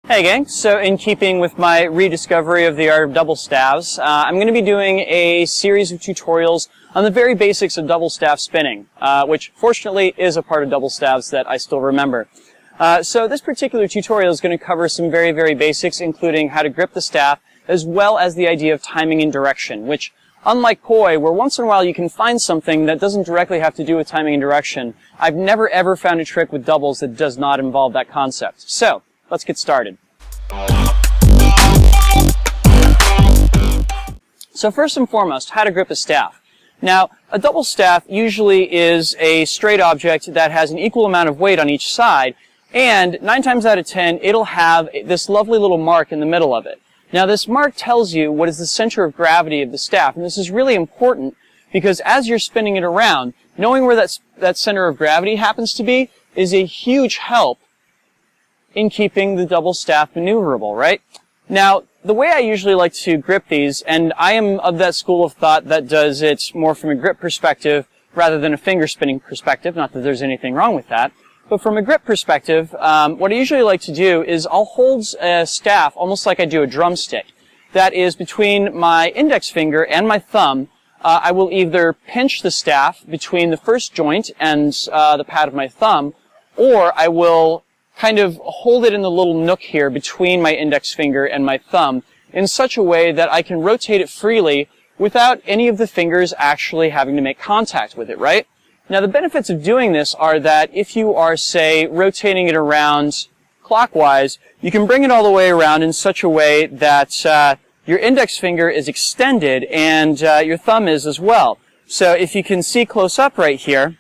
Hey gang, so in keeping with my rediscovery of the art of double staves, I'm going to be doing a series of tutorials on the very basics of double staff spinning, which fortunately is a part of double staves that I still remember. So this particular tutorial is going to cover some very basics, including how to grip the staff, as well as the idea of timing and direction, which, unlike poi, where once in a while you can find something that doesn't directly have to do with timing and direction, I've never ever found a trick with doubles that does not involve that concept. So, let's get started. So first and foremost, how to grip a staff. Now, a double staff usually is a straight object that has an equal amount of weight on each side, and 9 times out of 10, it'll have this lovely little mark in the middle of it. Now, this mark tells you what is the center of gravity of the staff, and this is really important because as you're spinning it around, knowing where that center of gravity happens to be is a huge help in keeping the double staff maneuverable, right? Now, the way I usually like to grip these, and I am of that school of thought that does it more from a grip perspective rather than a finger spinning perspective, not that there's anything wrong with that, but from a grip perspective, what I usually like to do is I'll hold a staff almost like I do a drumstick. That is, between my index finger and my thumb, I will either pinch the staff between the first joint and the pad of my thumb, or I will kind of hold it in the little nook here between my index finger and my thumb in such a way that I can rotate it freely without any of the fingers actually having to make contact with it, right? Now, the benefits of doing this are that if you are, say, rotating it around clockwise, you can bring it all the way around in such a way that your index finger is extended and your thumb is as well. So if you can see close up right here,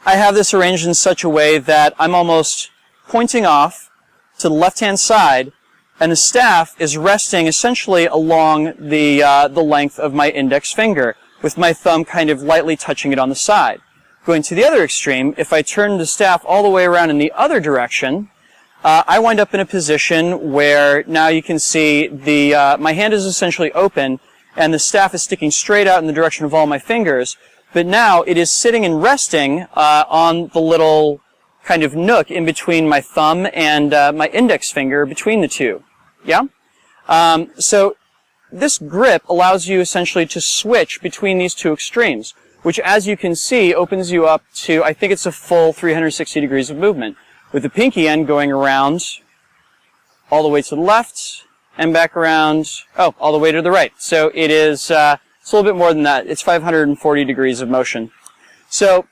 I have this arranged in such a way that I'm almost pointing off to the left-hand side, and the staff is resting essentially along the length of my index finger, with my thumb kind of lightly touching it on the side. Going to the other extreme, if I turn the staff all the way around in the other direction, I wind up in a position where now you can see my hand is essentially open, and the staff is sticking straight out in the direction of all my fingers. But now it is sitting and resting on the little kind of nook in between my thumb and my index finger between the two. Yeah? So this grip allows you essentially to switch between these two extremes, which, as you can see, opens you up to, I think it's a full 360 degrees of movement, with the pinky end going around all the way to the left and back around, all the way to the right. So it is it's a little bit more than that. It's 540 degrees of motion. So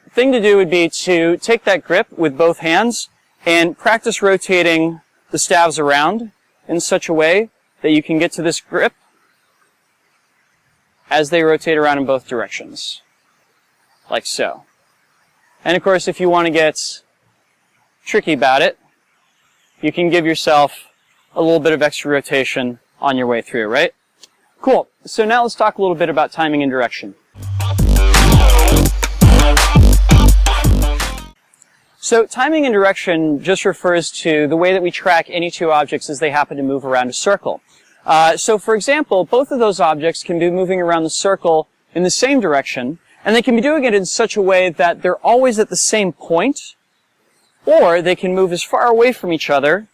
the thing to do would be to take that grip with both hands and practice rotating the staves around in such a way that you can get to this grip as they rotate around in both directions, like so. And of course, if you want to get tricky about it, you can give yourself a little bit of extra rotation on your way through, right? Cool. So now let's talk a little bit about timing and direction. So timing and direction just refers to the way that we track any two objects as they happen to move around a circle. So for example, both of those objects can be moving around the circle in the same direction, and they can be doing it in such a way that they're always at the same point, or they can move as far away from each other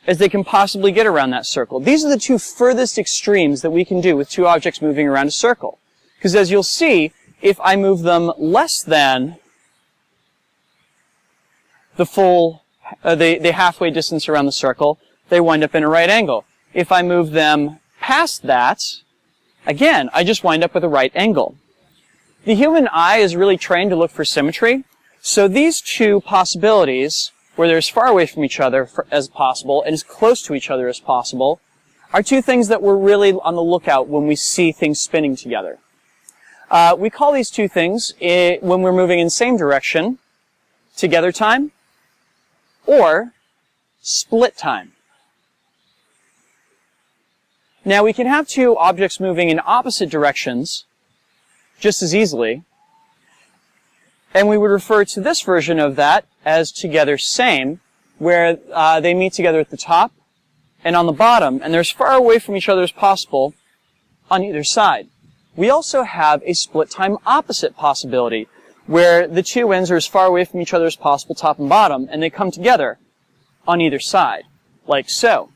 as they can possibly get around that circle. These are the two furthest extremes that we can do with two objects moving around a circle. Because as you'll see, if I move them less than the full, the halfway distance around the circle, they wind up in a right angle. If I move them past that, again, I just wind up with a right angle. The human eye is really trained to look for symmetry, so these two possibilities, where they're as far away from each other as possible and as close to each other as possible, are two things that we're really on the lookout when we see things spinning together. We call these two things, when we're moving in same direction, together time, or split time. Now, we can have two objects moving in opposite directions just as easily, and we would refer to this version of that as together same, where they meet together at the top and on the bottom, and they're as far away from each other as possible on either side. We also have a split time opposite possibility, where the two ends are as far away from each other as possible, top and bottom, and they come together on either side. like so.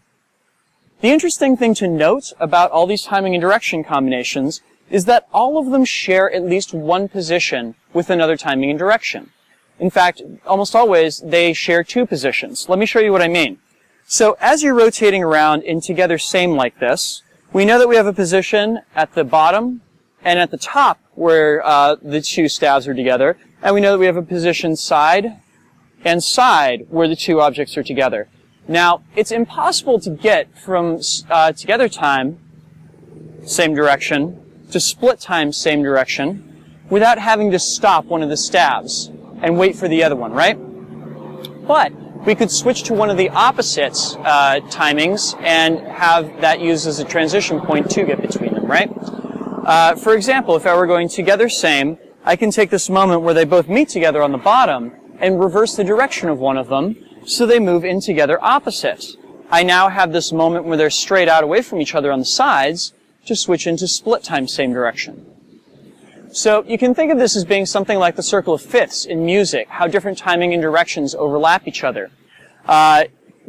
The interesting thing to note about all these timing and direction combinations is that all of them share at least one position with another timing and direction. In fact, almost always they share two positions. Let me show you what I mean. So as you're rotating around in together same like this, we know that we have a position at the bottom and at the top where the two stabs are together, and we know that we have a position side and side where the two objects are together. Now, it's impossible to get from together time, same direction, to split time, same direction, without having to stop one of the stabs and wait for the other one, right? But we could switch to one of the opposites timings and have that used as a transition point to get between them, right? For example, if I were going together same, I can take this moment where they both meet together on the bottom and reverse the direction of one of them so they move in together opposite. I now have this moment where they're straight out away from each other on the sides to switch into split time same direction. So you can think of this as being something like the circle of fifths in music, how different timing and directions overlap each other.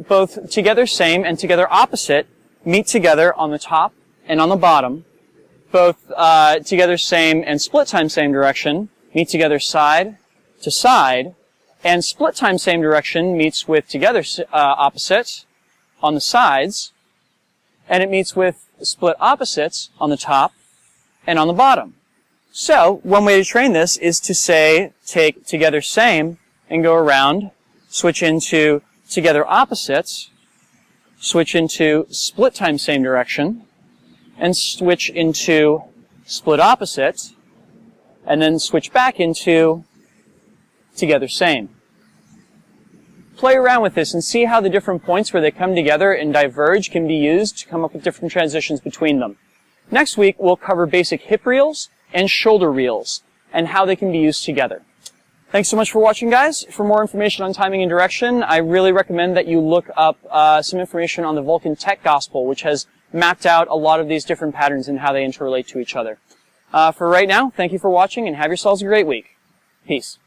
Both together same and together opposite meet together on the top and on the bottom. Both together same and split time same direction meet together side to side, and split time same direction meets with together opposite on the sides, and it meets with split opposites on the top and on the bottom. So one way to train this is to say, take together same and go around, switch into together opposites, switch into split time same direction, and switch into split opposite, and then switch back into together same. Play around with this and see how the different points where they come together and diverge can be used to come up with different transitions between them. Next week, we'll cover basic hip reels and shoulder reels and how they can be used together. Thanks so much for watching, guys. For more information on timing and direction, I really recommend that you look up some information on the Vulcan Tech Gospel, which has mapped out a lot of these different patterns and how they interrelate to each other. For right now, thank you for watching and have yourselves a great week. Peace.